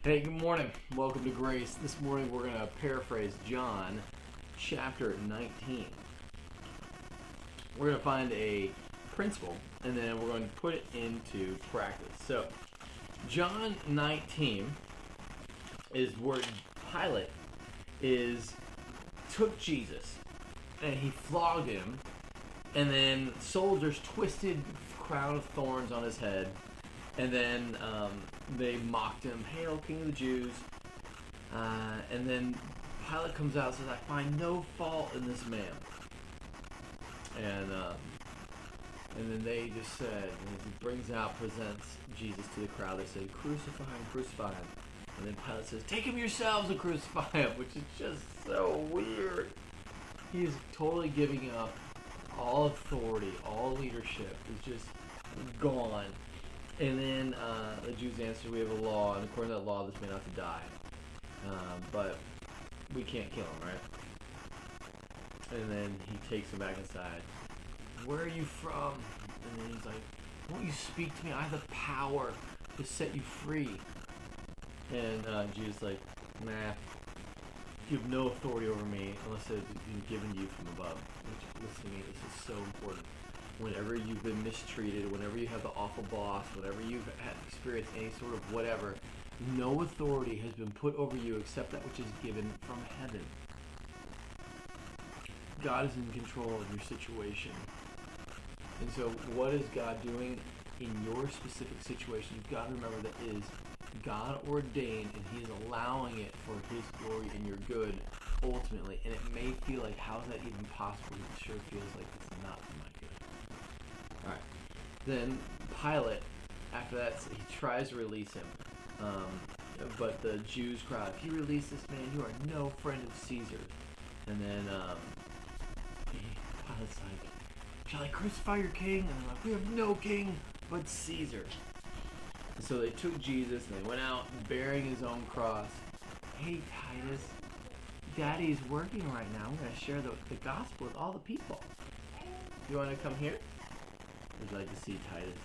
Hey, good morning. Welcome to Grace. This morning we're going to paraphrase John chapter 19. We're going to find a principle and then we're going to put it into practice. So, John 19 is where Pilate took Jesus and he flogged him, and then soldiers twisted a crown of thorns on his head, and then they mocked him, "Hail, King of the Jews!" And then Pilate comes out and says, "I find no fault in this man." And then they just said, and as he presents Jesus to the crowd, they say, "Crucify him, crucify him." And then Pilate says, "Take him yourselves and crucify him," which is just so weird. He is totally giving up all authority, all leadership is just gone. And then the Jews answered, "We have a law, and according to that law, this man ought to die. But we can't kill him, right?" And then he takes him back inside. "Where are you from?" And then he's like, "Won't you speak to me? I have the power to set you free." And Jesus is like, "Nah, you have no authority over me unless it's been given to you from above." Which, listen to me, this is so important. Whenever you've been mistreated, whenever you have the awful boss, whenever you've had experienced any sort of whatever, no authority has been put over you except that which is given from heaven. God is in control of your situation. And so what is God doing in your specific situation? You've got to remember that it is God ordained, and He is allowing it for His glory and your good ultimately. And it may feel like, how is that even possible? It sure feels like it's not for my good. Alright. Then Pilate, after that, he tries to release him. But the Jews cry out, "If you release this man, you are no friend of Caesar." And then Pilate's like, "Shall I crucify your king?" And they're like, "We have no king but Caesar." And so they took Jesus and they went out bearing his own cross. "Hey, Titus, Daddy's working right now. We're going to share the gospel with all the people. You want to come here? Would you like to see Titus?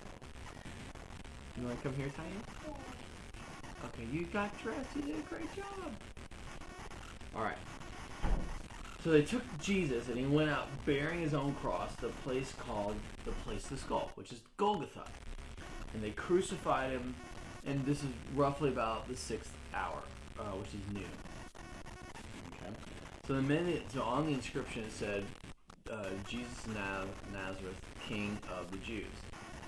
You want to come here, Titus? Okay, you got dressed. You did a great job." Alright. So they took Jesus and he went out bearing his own cross, the place called the place of the skull, which is Golgotha. And they crucified him, and this is roughly about the 6th hour, which is noon. Okay. So on the inscription it said, "Jesus Nazareth, King of the Jews."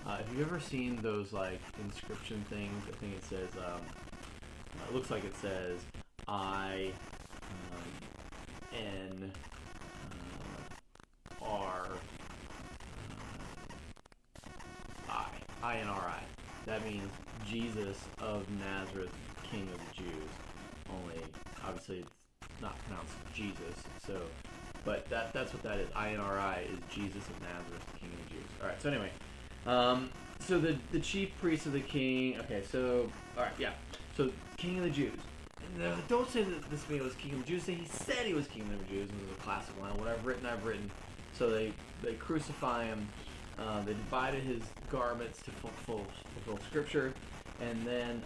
If you've ever seen those like inscription things, I think it says, it looks like it says I N R I. That means Jesus of Nazareth, King of the Jews. Only obviously it's not pronounced Jesus. So, but that's what that is. INRI is Jesus of Nazareth, King of the Jews. All right. So anyway, so the chief priest of the king. Okay. So all right. Yeah. So King of the Jews. Don't say that this man was King of the Jews. Say he said he was King of the Jews. And it was a classic line. What I've written. So they crucify him. They divided his garments to fulfill Scripture, and then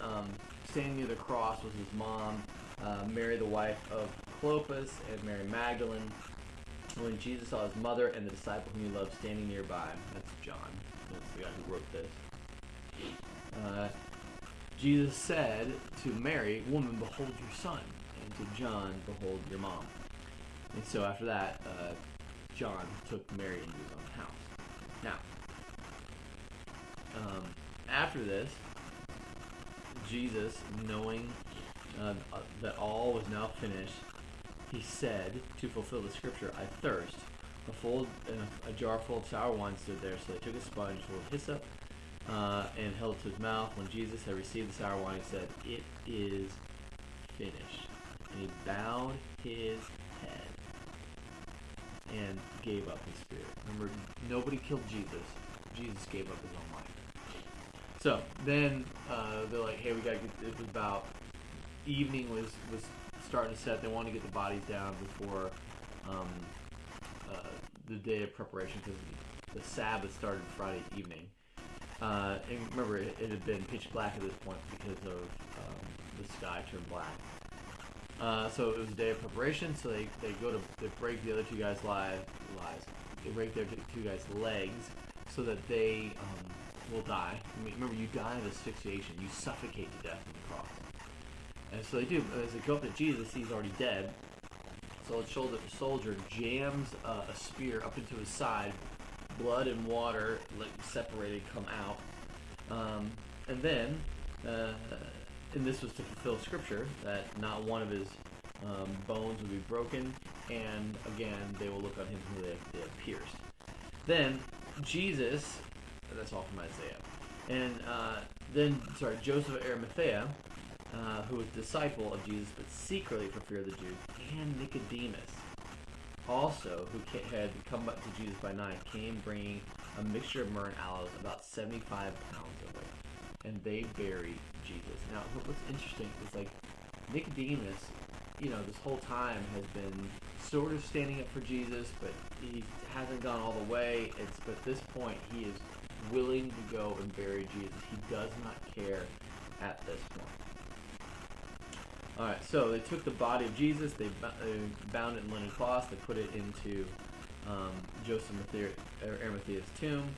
standing near the cross was his mom, Mary, the wife of Clopas, and Mary Magdalene. When Jesus saw his mother and the disciple whom he loved standing nearby, that's John. That's the guy who wrote this. Jesus said to Mary, "Woman, behold your son," and to John, "Behold your mom." And so after that, John took Mary into his own house. Now, after this, Jesus, knowing that all was now finished, he said, to fulfill the scripture, "I thirst." A jar full of sour wine stood there, so they took a sponge full of hyssop and held it to his mouth. When Jesus had received the sour wine, he said, "It is finished." And he bowed his head and gave up his spirit. Remember, nobody killed Jesus. Jesus gave up his own life. So then they're like, "Hey, we gotta get." It was about evening was starting to set. They wanted to get the bodies down before the day of preparation, because the Sabbath started Friday evening. And remember, it had been pitch black at this point because of the sky turned black. So it was a day of preparation. So they break the other two guys' lives. They break their two guys' legs so that they will die. I mean, remember, you die of asphyxiation. You suffocate to death on the cross. And so they do. As they go up to Jesus, he's already dead. So the soldier jams a spear up into his side. Blood and water, like separated, come out. And then, and this was to fulfill Scripture, that not one of his bones would be broken. And again, they will look on him who they have pierced. Then Jesus, that's all from Isaiah. And Joseph of Arimathea, who was a disciple of Jesus, but secretly for fear of the Jews, and Nicodemus, also, who had come up to Jesus by night, came bringing a mixture of myrrh and aloes, about 75 pounds of it. And they buried Jesus. Now, what's interesting is, like, Nicodemus, this whole time has been sort of standing up for Jesus, but he hasn't gone all the way. But at this point, he is willing to go and bury Jesus. He does not care at this point. All right, so they took the body of Jesus, they bound it in linen cloths, they put it into Joseph of Arimathea's tomb.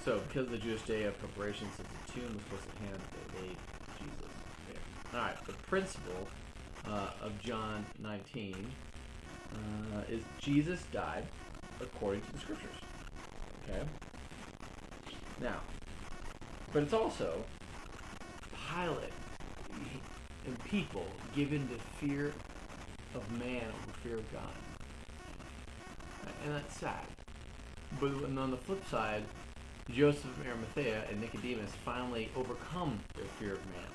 So because of the Jewish day of preparation, since the tomb was close at hand, they laid Jesus there. All right, the principle of John 19 is Jesus died according to the Scriptures. Okay? Now, but it's also Pilate and people given to fear of man over fear of God. And that's sad. But on the flip side, Joseph of Arimathea and Nicodemus finally overcome their fear of man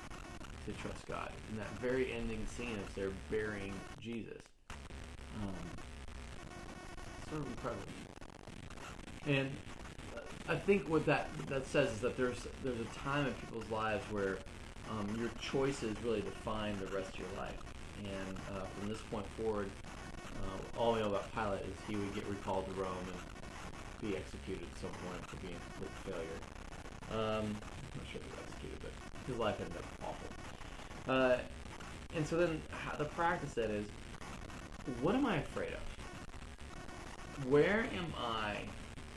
to trust God. In that very ending scene as they're burying Jesus. Sort of incredible. And I think what that says is that there's a time in people's lives where your choices really define the rest of your life. And from this point forward, all we know about Pilate is he would get recalled to Rome and be executed at some point for being a failure. I'm not sure if he was executed, but his life ended up awful. And so then the practice then is, what am I afraid of? Where am I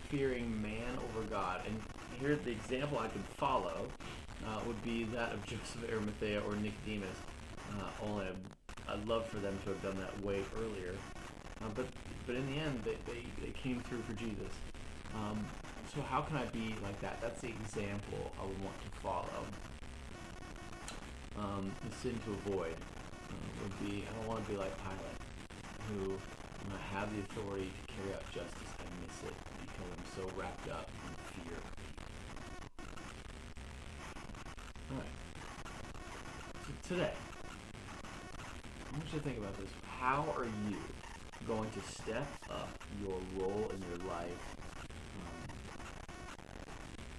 fearing man over God? And here the example I could follow would be that of Joseph of Arimathea or Nicodemus. Only I'd love for them to have done that way earlier. But in the end, they came through for Jesus. So how can I be like that? That's the example I would want to follow. The sin to avoid would be, I don't want to be like Pilate, who when I have the authority to carry out justice, I miss it because I'm so wrapped up in fear. Alright. So today, I want you to think about this. How are you going to step up your role in your life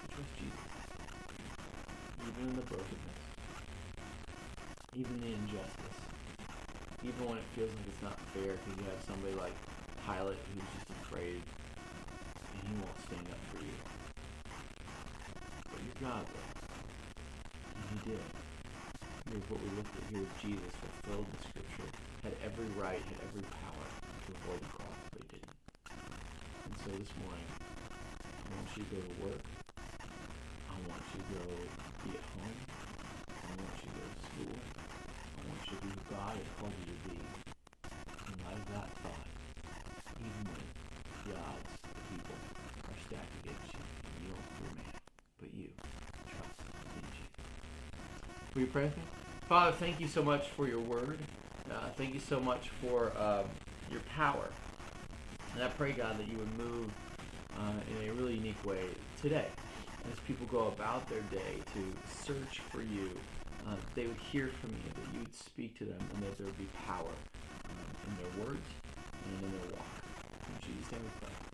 to trust Jesus? Even in the brokenness. Even the injustice. Even when it feels like it's not fair because you have somebody like Pilate who's just afraid and he won't stand up for you. But you're God, though. And he did. Here's what we looked at here. Jesus fulfilled the Scripture, had every right, had every power to avoid the cross, but he didn't. And so this morning, I want you to go to work. I want you to go be at home. I want you to go to school. I want you to be who God has called you to be. In light of that thought, even when the odds, the people, are stacked against you, and you don't fear man, but you trust in Jesus. Will you pray with me? Father, thank you so much for your word. Thank you so much for your power. And I pray, God, that you would move in a really unique way today as people go about their day to search for you. They would hear from you, that you would speak to them, and that there would be power in their words and in their walk. In Jesus' name we pray.